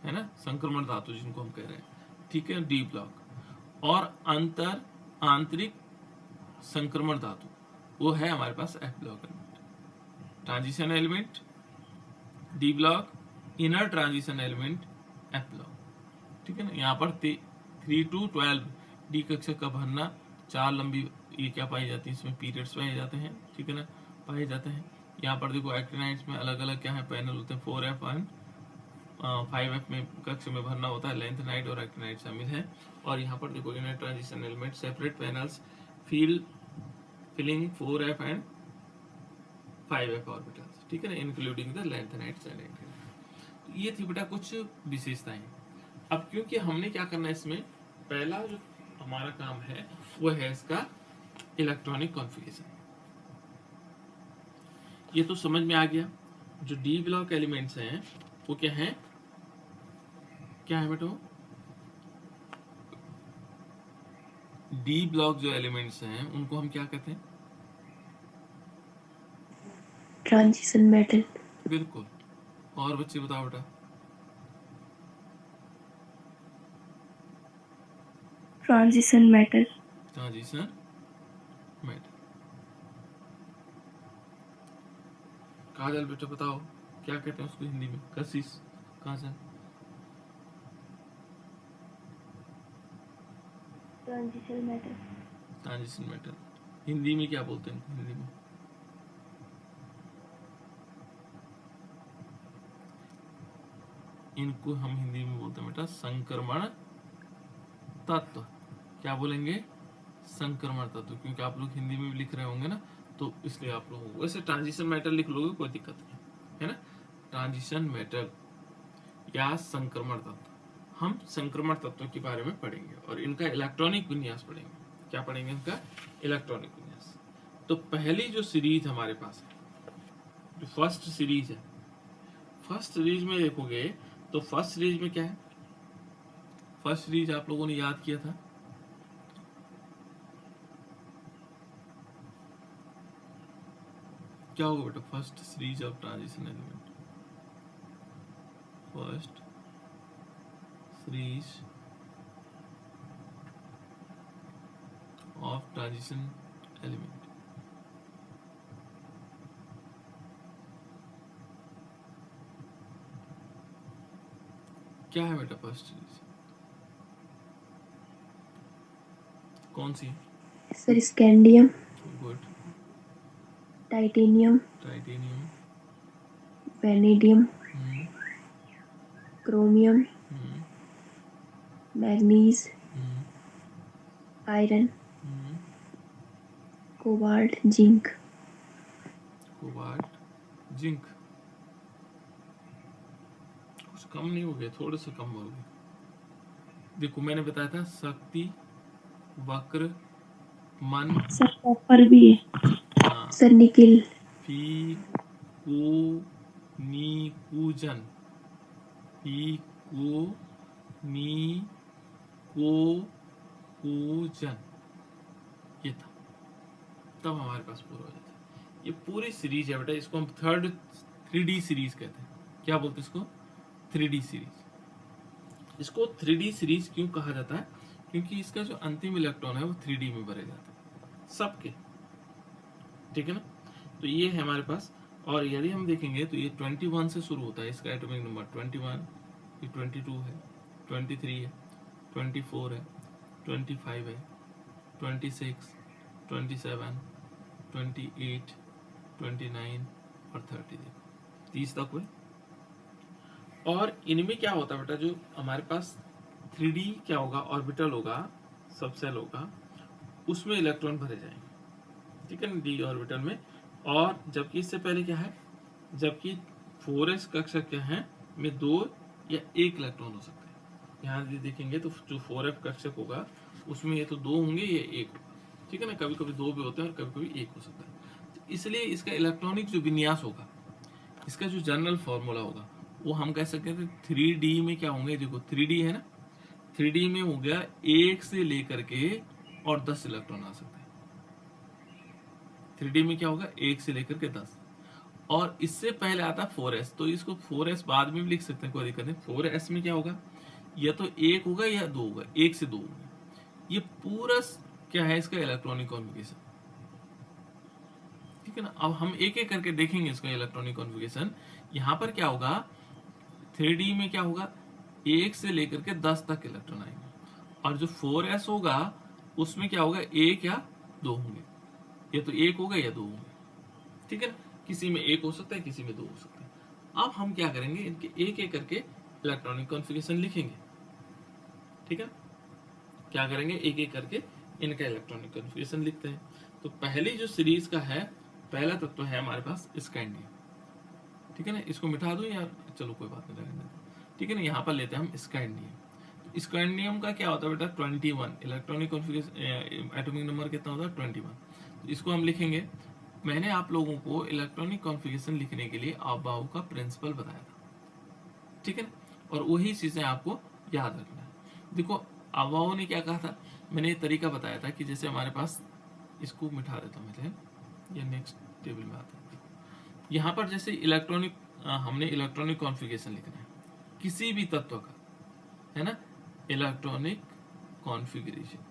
है ना, संक्रमण धातु जिनको हम कह रहे हैं, ठीक है, डी ब्लॉक। और आंतरिक संक्रमण धातु वो है हमारे पास F block element. Transition element D block, inner transition element F block, ठीक है ना। यहाँ पर 3 to 12 डी कक्षा का भरना, 4 लंबी ये क्या पाई जाती है, इसमें पीरियड्स पाए जाते हैं, ठीक है ना, पाए जाते हैं। यहाँ पर देखो एक्टिनाइड्स में अलग अलग क्या है, पैनल होते हैं, 4f एंड 5f में कक्ष में भरना होता है, लेंथेनाइड और एक्टिनाइड शामिल है। और यहाँ पर देखो inner transition element separate panels filling 4f and 5f orbitals, ठीक है ना, including the lanthanides and actinide. तो ये थी बेटा कुछ विशेषताएं। अब क्योंकि हमने क्या करना है इसमें, पहला जो हमारा काम है वो है इसका इलेक्ट्रॉनिक कॉन्फ़िगरेशन। ये तो समझ में आ गया। जो डी ब्लॉक एलिमेंट्स हैं वो क्या है, क्या है बेटा, डी ब्लॉक जो एलिमेंट्स हैं उनको हम क्या कहते हैं,
ट्रांजिशन मेटल।
बिल्कुल। और बच्चे बताओ बेटा,
transition metal.
Transition metal. Kajal बेटा बताओ क्या कहते हैं उसको हिंदी में, Kashish, Kajal.
Transition metal.
Transition metal Hindi में क्या बोलते हैं, हिंदी में इनको हम हिंदी में बोलते हैं बेटा संक्रमण तत्व। क्या बोलेंगे, संक्रमण तत्व, क्योंकि आप लोग हिंदी में भी लिख रहे होंगे ना, तो इसलिए आप लोगों को वैसे ट्रांजिशन मेटल लिख लोगे कोई दिक्कत नहीं है ना। ट्रांजिशन मेटल या संक्रमण तत्व, हम संक्रमण तत्वों के बारे में पढ़ेंगे और इनका इलेक्ट्रॉनिक विन्यास पढ़ेंगे। क्या पढ़ेंगे? इनका इलेक्ट्रॉनिक विन्यास। तो पहली जो सीरीज हमारे पास है, जो फर्स्ट सीरीज है, फर्स्ट सीरीज में देखोगे तो फर्स्ट सीरीज में क्या है? फर्स्ट सीरीज आप लोगों ने याद किया था, क्या होगा बेटा? First series of transition element, first series of transition element. क्या है बेटा फर्स्ट सीरीज? कौन सी?
Sir scandium,
good.
Titanium,
titanium.
Vanadium,
hmm
chromium,
hmm
manganese,
hmm
iron,
hmm
cobalt, zinc.
Cobalt, zinc. कुछ कम नहीं हो गया, थोड़े से कम हो गए। देखो मैंने बताया था शक्ति, वक्र, मन,
सर कॉपर भी है।
हाँ,
सर निकिल,
फी को नी कूजन, फी को नी को कूजन, ये था। तब हमारे पास पूरा हो जाता है। ये पूरी सीरीज है बेटा, इसको हम थर्ड 3D सीरीज कहते हैं। क्या बोलते हैं इसको? 3D series. इसको 3D सीरीज क्यों कहा जाता है? क्योंकि इसका जो अंतिम इलेक्ट्रॉन है वो 3D में भरे जाते हैं सबके, ठीक है ना। तो ये है हमारे पास। और यदि हम देखेंगे तो ये 21 से शुरू होता है, इसका एटॉमिक नंबर 21, ये 22 है, 23 है, 24 है, 25 है, 26, 27, 28, 29 और 30। देखो 30 तक हुए। और इनमें क्या होता है बेटा, जो हमारे पास 3D क्या होगा, ऑर्बिटल होगा, सब सेल होगा, उसमें इलेक्ट्रॉन भरे जाएंगे, ठीक है ना, डी ऑर्बिटल में। और जबकि इससे पहले क्या है, जबकि 4s कक्षा क्या है में 2 या 1 इलेक्ट्रॉन हो सकते हैं। यहाँ यदि देखेंगे तो जो 4f कक्षक होगा उसमें ये तो 2 होंगे, ये 1 होगा, ठीक है ना। कभी कभी 2 भी होते हैं और कभी कभी 1 हो सकता है। तो इसलिए इसका इलेक्ट्रॉनिक जो विन्यास होगा, इसका जो जनरल फॉर्मूला होगा, वो हम कह सकते हैं 3D में क्या होंगे। देखो 3D है ना, 3D में हो गया 1 से लेकर के और 10 इलेक्ट्रॉन आ सकते हैं। 3D में क्या होगा, 1 से लेकर के 10। और इससे पहले आता है 4s, तो इसको 4s बाद में भी लिख सकते हैं, कोई दिक्कत नहीं। 4s में क्या होगा, या तो 1 होगा या 2 होगा, 1 से 2 होगा। ये पूरा क्या है इसका इलेक्ट्रॉनिक कॉन्फ़िगरेशन, ठीक है ना। अब हम एक एक करके देखेंगे इसका इलेक्ट्रॉनिक कॉन्फ़िगरेशन। यहाँ पर क्या होगा, 3D में क्या होगा, 1 से लेकर के 10 तक इलेक्ट्रॉन आएंगे। और जो 4s होगा उसमें क्या होगा, 1 या 2 होंगे, या तो 1 होगा या 2 होंगे, ठीक है ना। किसी में 1 हो सकता है, किसी में 2 हो सकता है। अब हम क्या करेंगे, इनके एक एक करके इलेक्ट्रॉनिक कॉन्फ़िगरेशन लिखेंगे, ठीक है। क्या करेंगे, एक एक करके इनका इलेक्ट्रॉनिक कॉन्फ़िगरेशन लिखते हैं। तो पहली जो सीरीज का है, पहला तत्व है हमारे पास स्कैंडियम, ठीक है ना। इसको मिटा दो या चलो कोई बात नहीं, रहने दो, ठीक है ना। यहाँ पर लेते हैं हम स्कैंडियम। तो स्कैंडियम का क्या होता है बेटा, 21 इलेक्ट्रॉनिक कॉन्फ़िगरेशन, एटॉमिक नंबर कितना होता है 21। तो इसको हम लिखेंगे। मैंने आप लोगों को इलेक्ट्रॉनिक कॉन्फ़िगरेशन लिखने के लिए अबाव का प्रिंसिपल बताया था, ठीक है ना। और वही चीज़ें आपको याद रखना है। देखो अबाव ने क्या कहा था, मैंने ये तरीका बताया था कि जैसे हमारे पास, इसको मिटा देता हूँ मैं, ये नेक्स्ट टेबल में आता है। यहाँ पर जैसे इलेक्ट्रॉनिक, हमने इलेक्ट्रॉनिक कॉन्फ़िगरेशन लिखना है किसी भी तत्व का, है ना। इलेक्ट्रॉनिक कॉन्फ़िगरेशन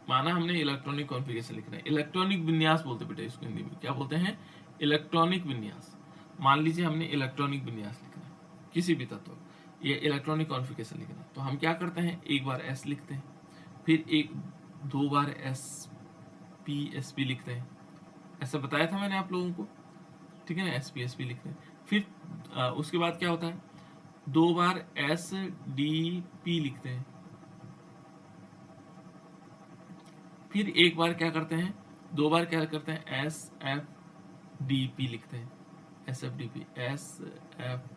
माना हमने इलेक्ट्रॉनिक कॉन्फ़िगरेशन लिखना है। इलेक्ट्रॉनिक विन्यास बोलते बेटा इसको, हिंदी में क्या बोलते हैं, इलेक्ट्रॉनिक विन्यास। मान लीजिए हमने इलेक्ट्रॉनिक विन्यास लिखना है किसी भी तत्व, ये इलेक्ट्रॉनिक कॉन्फ़िगरेशन लिखना है, तो हम क्या करते हैं, एक बार s लिखते हैं, फिर 2 बार sp लिखते हैं, ऐसा बताया था मैंने आप लोगों को, ठीक है ना। sp लिखते हैं, फिर उसके बाद क्या होता है, 2 बार sdp लिखते हैं, फिर एक बार क्या करते हैं, 2 बार क्या करते हैं, एस एफ डी पी लिखते हैं, S F D P, S F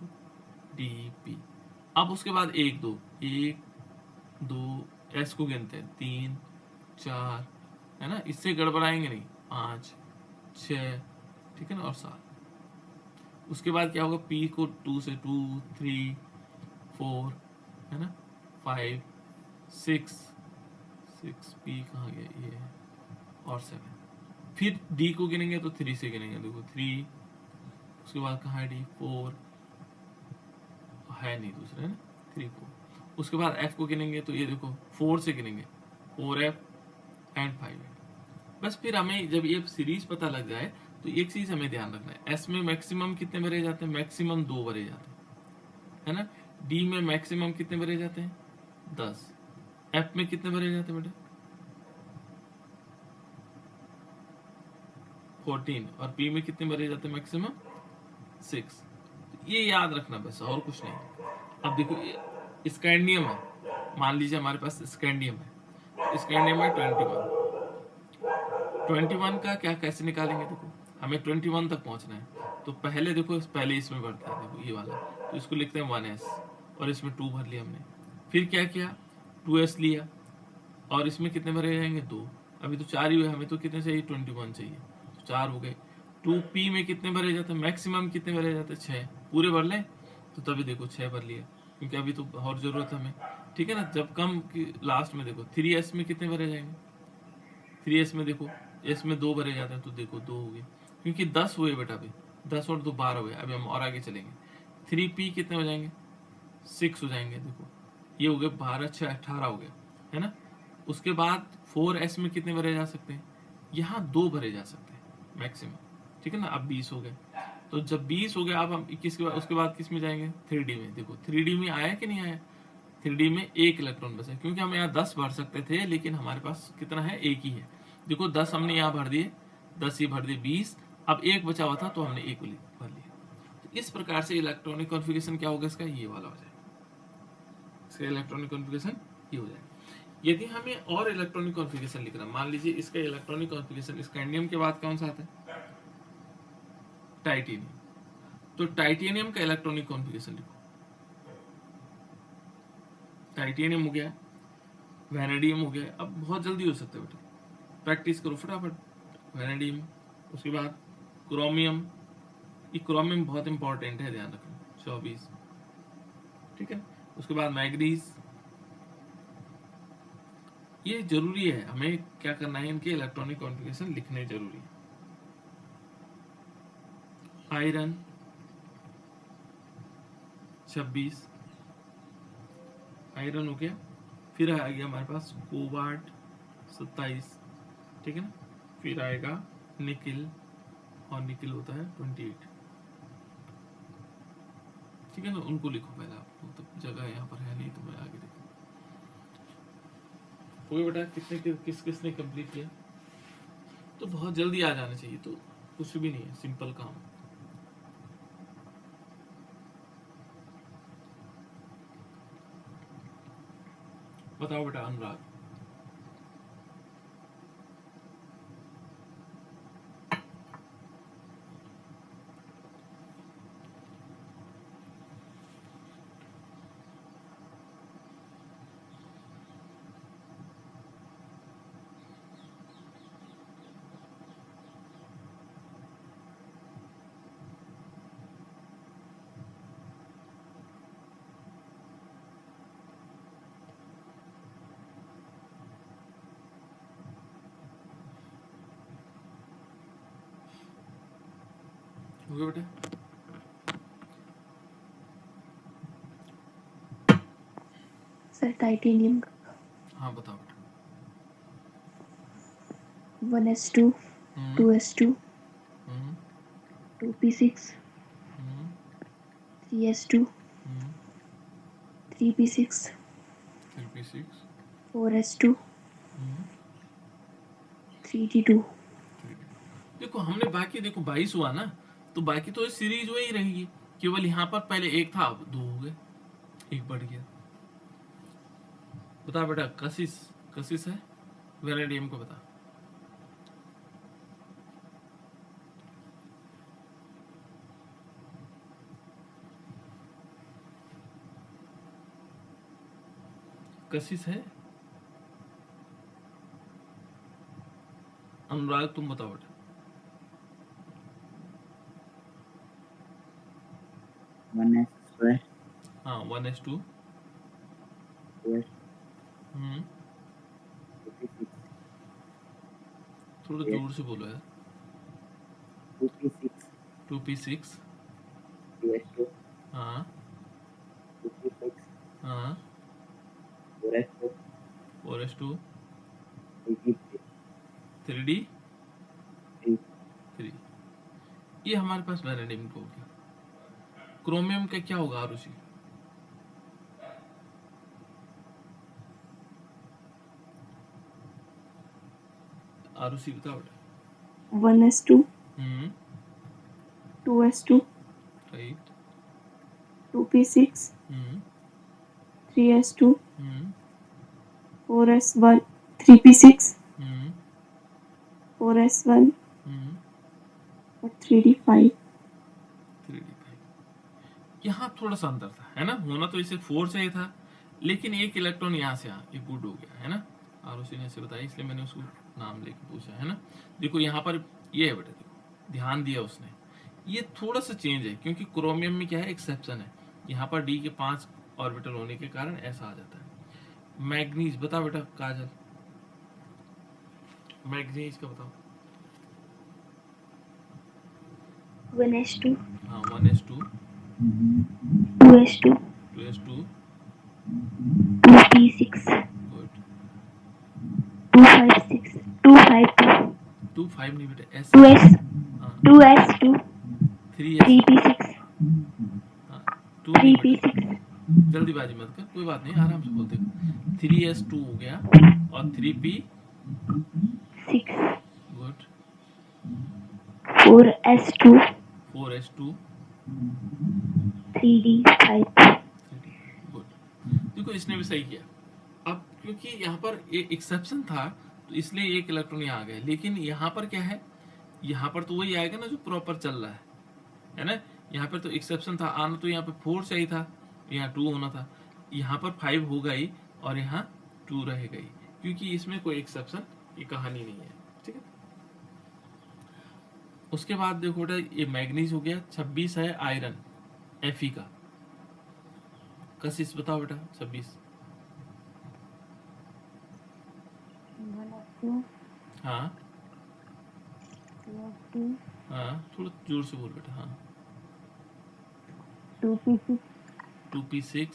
D P. अब उसके बाद 1 2 1 2 एस को गिनते हैं, 3 4, है ना, इससे गड़बड़ाएंगे नहीं, 5 6, ठीक है ना, और 7। उसके बाद क्या होगा, पी को 2 से 2 3 4, है ना, 5 6 6, पी कहाँ गया ये, और 7। फिर डी को गिनेंगे तो 3 से गिनेंगे, देखो 3, उसके बाद कहाँ है डी, 4 है नहीं दूसरा, है ना, 3 4। उसके बाद एफ को गिनेंगे तो ये देखो 4 से गिनेंगे, 4F एंड 5F। बस फिर हमें जब ये सीरीज पता लग जाए तो एक चीज हमें ध्यान रखना है, एस में मैक्सिमम कितने भरे जाते हैं, मैक्सिमम 2 भरे जाते हैं, है ना। डी में मैक्सिमम कितने भरे जाते हैं, 10। एफ में कितने भरे जाते हैं बेटा, 14। और पी में कितने भरे जाते हैं, मैक्सिमम 6। ये याद रखना बस, और कुछ नहीं। अब देखो स्कैंडियम है, मान लीजिए हमारे पास स्कैंडियम है, स्कैंडियम है 21 का क्या कैसे निकालेंगे, देखो हमें 21 तक पहुंचना है, तो पहले देखो, पहले इसमें बढ़ता है, देखो ये वाला, तो इसको लिखते हैं 1s, और इसमें 2 भर लिया हमने। फिर क्या किया, 2s लिया, और इसमें कितने भरे जाएंगे, 2। अभी तो 4 ही हुए, हमें तो कितने चाहिए, 21 चाहिए, तो 4 हो गए। 2p में कितने भरे जाते हैं, मैक्सिमम कितने भरे जाते हैं, 6। पूरे भर लें तो तभी देखो 6 भर लिया, क्योंकि अभी तो और जरूरत है हमें, ठीक है ना। जब कम की लास्ट में देखो 3s में कितने भरे जाएंगे, 3s में देखो, s में 2 भरे जाते हैं, तो देखो 2 हो गए, क्योंकि 10 हुए बेटा, अभी 10 और 2 12 हुए। अभी हम और आगे चलेंगे, 3p कितने हो जाएंगे, 6 हो जाएंगे, देखो ये हो गए 12 6 18 हो गए, है ना। उसके बाद 4s में कितने भरे जा सकते हैं, यहाँ 2 भरे जा सकते हैं मैक्सिमम, ठीक है ना। अब 20 हो गए, तो जब 20 हो गया, अब हम 21 के बाद, उसके बाद किस में जाएंगे, 3D में। देखो 3D में आया कि नहीं आया, 3D में 1 इलेक्ट्रॉन बचा, क्योंकि हम यहाँ 10 भर सकते थे, लेकिन हमारे पास कितना है, 1 ही है। देखो 10 हमने यहाँ भर दिए, 10 ही भर दिए, 20। अब 1 बचा हुआ था तो हमने 1 भर लिया। तो इस प्रकार से इलेक्ट्रॉनिक कॉन्फ़िगरेशन क्या होगा, इसका ये वाला हो जाएगा, इसका इलेक्ट्रॉनिक कॉन्फ़िगरेशन ये हो जाएगा। यदि हमें और इलेक्ट्रॉनिक कॉन्फ़िगरेशन लिखना, मान लीजिए इसका इलेक्ट्रॉनिक कॉन्फ़िगरेशन स्कैंडियम के बाद कौन सा आता है, टाइटेनियम, तो टाइटेनियम का इलेक्ट्रॉनिक कॉन्फ़िगरेशन लिखो। टाइटेनियम हो गया, वैनेडियम हो गया। अब बहुत जल्दी हो सकता है बेटा, प्रैक्टिस करो फटाफट। वैनेडियम, उसके बाद क्रोमियम, ये क्रोमियम बहुत इंपॉर्टेंट है, ध्यान रखना, 24, ठीक है। उसके बाद मैग्नीज, ये जरूरी है, हमें क्या करना है, इनके इलेक्ट्रॉनिक कॉन्फ़िगरेशन लिखने जरूरी है। आयरन 26, आयरन हो गया। फिर आ गया हमारे पास कोबाल्ट 27, ठीक है ना। फिर आएगा निकिल, और निकिल होता है 28, ठीक है ना। उनको लिखो पहले आप, तो जगह यहाँ पर है नहीं, तो मैं आगे देखूँ। कोई बेटा किस किसने कंप्लीट किया, तो बहुत जल्दी आ जाना चाहिए, तो कुछ भी नहीं है, सिंपल काम। बताओ बेटा अनुराग, हो गया बेटा।
सर टाइटेनियम
हाँ बताओ बेटा।
1s2 2s2
हम्म
2p6
हम्म
3s2
हम्म
3p6
3p6
4s2
हम्म
3d2।
देखो हमने बाकी, देखो 22 हुआ ना, तो बाकी तो सीरीज वही रहेगी, केवल यहाँ पर पहले 1 था, अब 2 हो गए, 1 बढ़ गया। बता बेटा, कशिश, कशिश है वैनेडियम को बता। कशिश है? अनुराग तुम बताओ बेटा।
1s square
हाँ 1s2।
2s
हम्म
2p6
थोड़ा
3s
जोर से बोलो यार।
2p6
2p6।
3s2
हाँ
2p6
हाँ
4s2
4s2
3p3
3d
3
3। ये हमारे पास वैनेडियम का हो गया। क्रोमियम का क्या होगा आरुषि? आरुषि बताओ बेटा।
1s2,
हम्म
2s2,
राइट।
2p6,
हम्म
3s2,
हम्म
4s1, 3p6,
हम्म
4s1
हम्म
और 3d5।
3d5। यहाँ थोड़ा सा अंतर था, है ना? होना तो इसे 4 चाहिए था, लेकिन एक इलेक्ट्रॉन यहाँ से ये गुड हो गया, है ना? आरुषि ने ऐसे बताया, इसलिए मैंने उसको नाम लेके पूछा, है ना? देखो यहाँ पर ये है बेटा, देखो ध्यान दिया उसने। ये थोड़ा सा चेंज है क्योंकि क्रोमियम में क्या है, एक्सेप्शन है। यहाँ पर डी के 5 ऑर्बिटल होने के कारण ऐसा आ जाता है। मैग्नीज बता बेटा काजल, मैग्नीज का बताओ।
1s2,
हाँ 1s2,
2s2,
2s2,
2p6,
good.
256, 252,
2 5 नहीं बेटा, एस है।
2s,
हाँ
2s2,
3s।
3p6,
हाँ 2 नहीं बेटा,
3p6,
जल्दीबाजी मत कर, कोई बात नहीं, आराम से बोलते। 3s2 हो गया और 3p,
6,
good.
4s2,
4s2,
3d5।
3d5, good. देखो इसने भी सही किया। अब क्योंकि यहाँ पर एक एक्सेप्शन था तो इसलिए एक इलेक्ट्रॉन यहाँ आ गया, लेकिन यहाँ पर क्या है, यहाँ पर तो वही आएगा ना जो प्रॉपर चल रहा है ना? यहाँ पर तो एक्सेप्शन था, आना तो यहाँ पे 4 चाहिए था, यहाँ 2 होना था। यहाँ पर 5 होगा ही और यहाँ 2 रहेगा ही, क्योंकि इसमें कोई एक्सेप्शन की कहानी नहीं है, ठीक है? उसके बाद देखो बेटा, ये मैग्नीज हो गया। 26 है आयरन, Fe का। कशिश बताओ बेटा 26।
1s2,
हाँ
2s2,
हाँ थोड़ा जोर से बोल बेटा। हाँ
2p6,
2p6।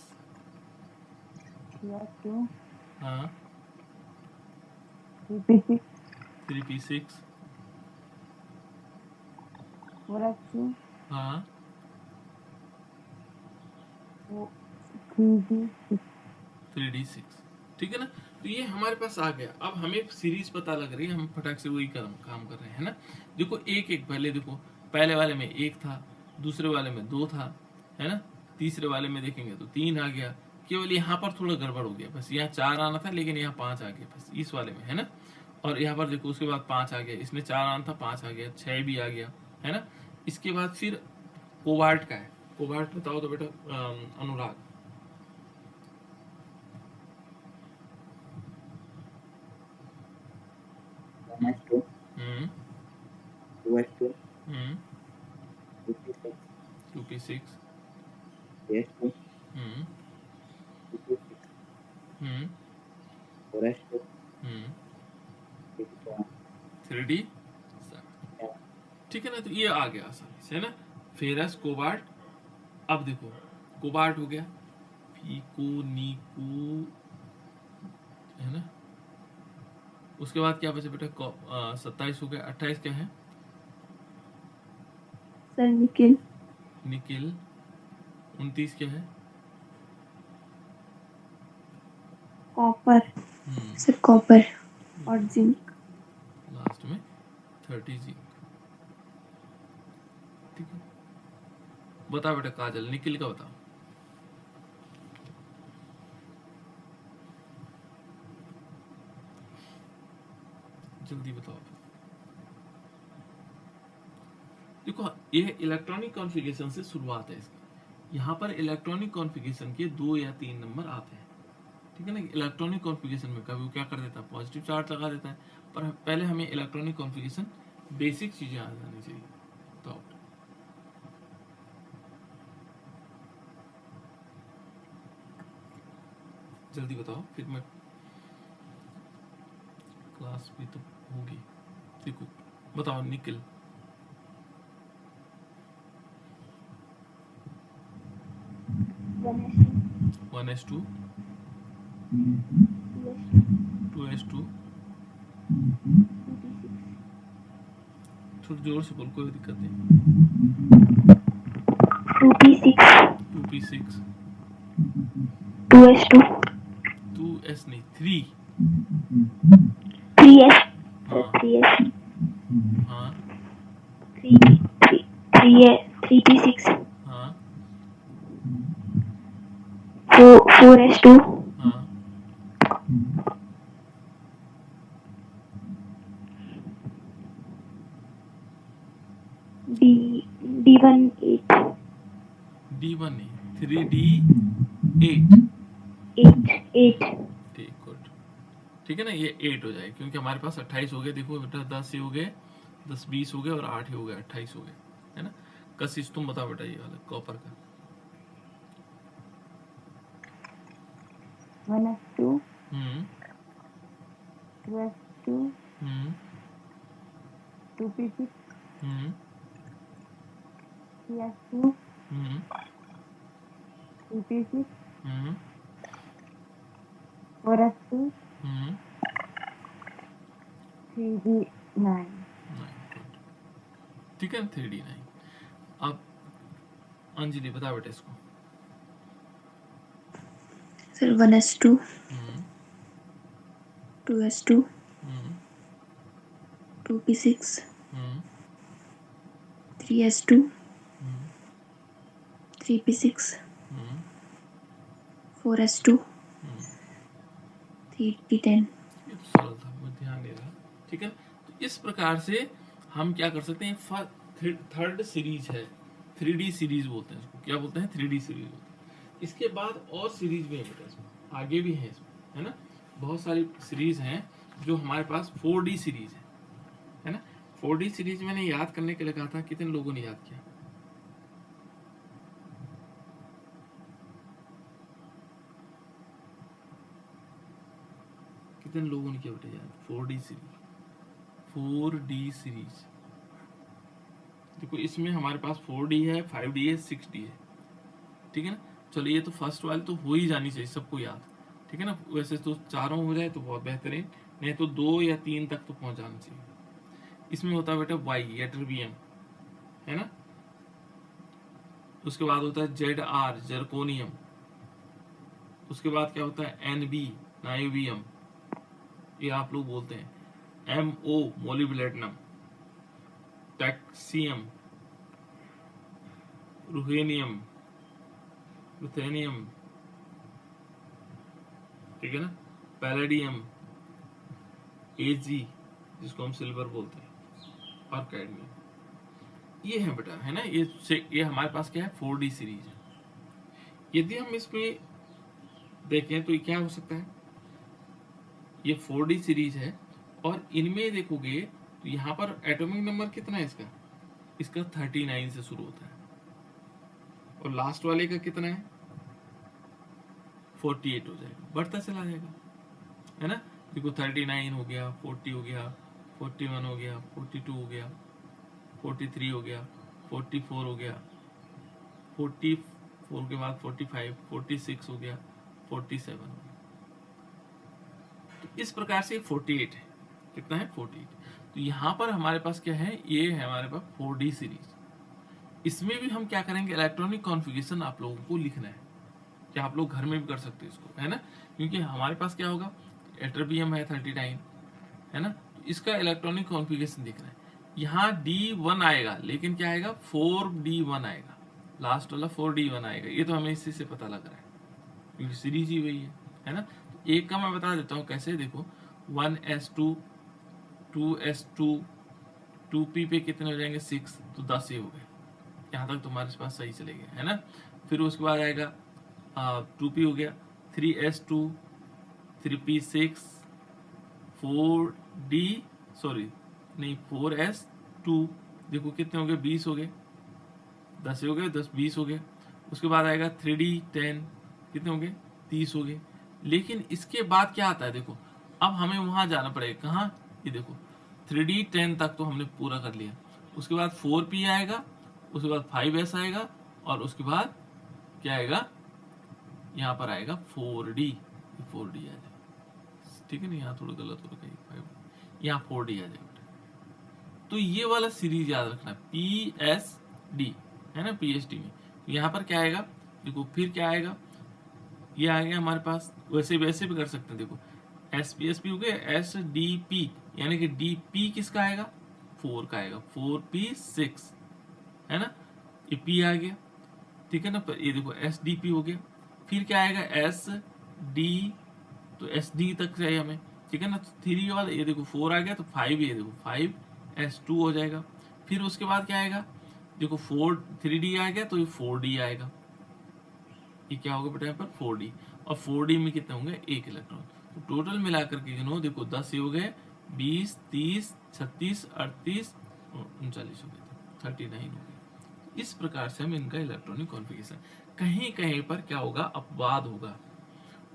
3s2,
हाँ
3p6,
3p6।
4s2,
हाँ
3d6।
3d6, ठीक है ना? तो ये हमारे पास आ गया। अब हमें सीरीज पता लग रही है, हम फटाक से वही काम कर रहे हैं ना? देखो एक एक पहले देखो, पहले वाले में 1 था, दूसरे वाले में 2 था, है ना? तीसरे वाले में देखेंगे तो 3 आ गया। केवल यहाँ पर थोड़ा गड़बड़ हो गया, बस यहाँ 4 आना था लेकिन यहाँ 5 आ गया बस इस वाले में, है ना? और यहाँ पर देखो उसके बाद 5 आ गया, इसमें 4 आना था 5 आ गया, 6 भी आ गया, है ना? इसके बाद फिर कोबाल्ट का है। कोबाल्ट बताओ तो बेटा अनुराग।
1s2
हम्म
2s2
हम्म
2p6
2p6।
3s2
हम्म
2p6
हम्म
4s2
हम्म
3p7
3d, ठीक है ना? तो ये आ गया आसानी से, है ना? Ferrous cobalt. अब देखो कोबाल्ट हो गया, फीको नीको, है ना? उसके बाद क्या बचा बेटा? 27 हो गया। 28 क्या है?
Sir nickel,
nickel. 29 क्या है?
कॉपर,
हम्म
सर कॉपर और जिंक।
लास्ट में 30 जिंक, ठीक है? बता बेटा काजल, निकिल का बताओ। जल्दी बताओ। देखो ये इलेक्ट्रॉनिक कॉन्फ़िगरेशन से शुरुआत है इसकी। यहाँ पर इलेक्ट्रॉनिक कॉन्फ़िगरेशन के 2 या 3 नंबर आते हैं, ठीक है ना। इलेक्ट्रॉनिक कॉन्फ़िगरेशन में कभी वो क्या कर देता है, पॉजिटिव चार्ज लगा देता है, पर पहले हमें इलेक्ट्रॉनिक कॉन्फ़िगरेशन बेसिक चीजें आ जानी चाहिए। तो जल्दी बताओ, फिर मैं क्लास भी तो होगी। देखो बताओ निखिल। 1s2 2s2 थोड़ी जोर से बोल, कोई दिक्कत नहीं। 2p6
2s2
2s नहीं 3
3s
हाँ
3s
हाँ
3p6
हाँ
4s2
हाँ
D1 8
d1 नहीं 3d8
8
ठीक, गुड। ठीक है ना, ये 8 हो जाए क्योंकि हमारे पास 28 हो गए। देखो बेटा 10 ये हो गए, 10 20 हो गए और 8 ही हो गए, 28 हो गए, है ना। कशिश तुम बताओ बेटा, ये वाला कॉपर का।
1s2
हम्म
2s2
हम्म
2p6
हम्म
3s2
हम्म
2p6
हम्म
4s2
हम्म
3d9
नहीं, गुड। ठीक है, 3d9। अब अंजलि बता बेटा इसको।
सर 1s2
हम्म
2s2
हम्म
2p6
हम्म
3s2
हम्म
3p6
हम्म
4s2
हम्म
3d10
ये तो सरल था, मैं ध्यान नहीं रहा। ठीक है, तो इस प्रकार से हम क्या कर सकते हैं। थर्ड सीरीज है, 3D सीरीज बोलते हैं इसको। क्या बोलते हैं, 3D सीरीज बोलते हैं। इसके बाद और सीरीज भी है बेटा इसमें, आगे भी है इसमें, है ना। बहुत सारी सीरीज हैं जो हमारे पास 4D सीरीज है ना। 4D सीरीज मैंने याद करने के लिए कहा था, कितने लोगों ने याद किया। कितने लोगों ने किया बेटा याद, 4D सीरीज। 4D सीरीज देखो, इसमें हमारे पास 4D है, 5D है, 6D है। ठीक है ना। चलो ये तो फर्स्ट वाली तो हो ही जानी चाहिए सबको याद। ठीक है ना, वैसे तो चारों हो जाए तो बहुत बेहतरीन, नहीं तो 2 या 3 तक तो पहुंच जाना चाहिए। इसमें होता है बेटा वाई एटर्बियम, है ना। उसके बाद होता है ZR जर्कोनियम। उसके बाद क्या होता है NB नायोबियम, ये आप लोग बोलते हैं। MO मोलिब्लेटनम, टैक्सियम, रुहेनियम, रुथेनियम, ठीक है ना, पैलेडियम, AG जिसको हम सिल्वर बोलते हैं, और कैडमियम। ये है बेटा, है ना। ये हमारे पास क्या है, 4D सीरीज है। यदि हम इसमें देखें तो ये क्या हो सकता है, ये 4D सीरीज है और इनमें देखोगे तो यहाँ पर एटॉमिक नंबर कितना है इसका, इसका 39 से शुरू होता है और लास्ट वाले का कितना है, 48 हो जाएगा, बढ़ता चला जाएगा, है ना। देखो 39 हो गया, 40 हो गया, 41 हो गया, 42 हो गया, 43 हो गया, 44 हो गया, 44 के बाद 45, 46 हो गया, 47 हो गया। तो इस प्रकार से 48 है। कितना है, 48। तो यहाँ पर हमारे पास क्या है, ये है हमारे पास 4D सीरीज। इसमें भी हम क्या करेंगे, इलेक्ट्रॉनिक कॉन्फ़िगरेशन आप लोगों को लिखना है, कि आप लोग घर में भी कर सकते हो इसको, है ना। क्योंकि हमारे पास क्या होगा, एटर्बियम है 39, है ना। तो इसका इलेक्ट्रॉनिक कॉन्फ़िगरेशन देखना है। यहाँ D1 आएगा, लेकिन क्या आएगा, 4D1 आएगा, लास्ट वाला 4D1 आएगा। ये तो हमें इसी से पता लग रहा है क्योंकि सीरीज ही वही है ना। तो एक का मैं बता देता हूँ कैसे। देखो 1s2 2s2 2p पे कितने हो जाएंगे, 6, तो 10 ही हो गए। यहाँ तक तुम्हारे पास सही चले गए, है ना। फिर उसके बाद आएगा 2p हो गया, 3s2 3p6 4d सॉरी नहीं 4s2 देखो कितने हो गए 20 हो गए 10 हो गए 10 20 हो गए। उसके बाद आएगा 3d10 कितने हो गए 30 हो गए। लेकिन इसके बाद क्या आता है देखो अब हमें वहां जाना पड़ेगा कहाँ ये देखो 3d10 तक तो हमने पूरा कर लिया। उसके बाद 4p आएगा उसके बाद 5s आएगा और उसके बाद क्या आएगा यहाँ पर आएगा 4d आ जाएगा ठीक है ना। यहाँ थोड़ा गलत हो रखा है यहाँ 4d आ जाएगा। तो ये वाला सीरीज याद रखना PSD है ना PSD में यहाँ पर क्या आएगा देखो फिर क्या आएगा ये आ गया हमारे पास। वैसे वैसे भी कर सकते हैं देखो SPSP हो गया SDP यानी कि DP किसका आएगा 4 का आएगा 4p6 है ना ये P आ गया ठीक है ना। ये देखो SDP हो गया फिर क्या आएगा SD तो SD तक चाहिए हमें ठीक है ना। तो 3 वाला ये देखो 4 आ गया तो 5 ये देखो 5s2 हो जाएगा। फिर उसके बाद क्या आएगा देखो 3D आ गया तो ये 4D आएगा। ये क्या होगा बेटा यहाँ पर 4D और 4D में कितने होंगे 1 इलेक्ट्रॉन। तो टोटल मिलाकर के गिनो देखो 10 हो गए 20 30 36 38 39 हो गए 39 हो गए। इस प्रकार से हम इनका इलेक्ट्रॉनिक कॉन्फ़िगरेशन कहीं कहीं पर क्या होगा अपवाद होगा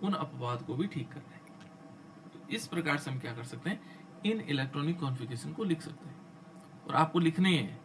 उन अपवाद को भी ठीक करना है। तो इस प्रकार से हम क्या कर सकते हैं इन इलेक्ट्रॉनिक कॉन्फ़िगरेशन को लिख सकते हैं और आपको लिखने हैं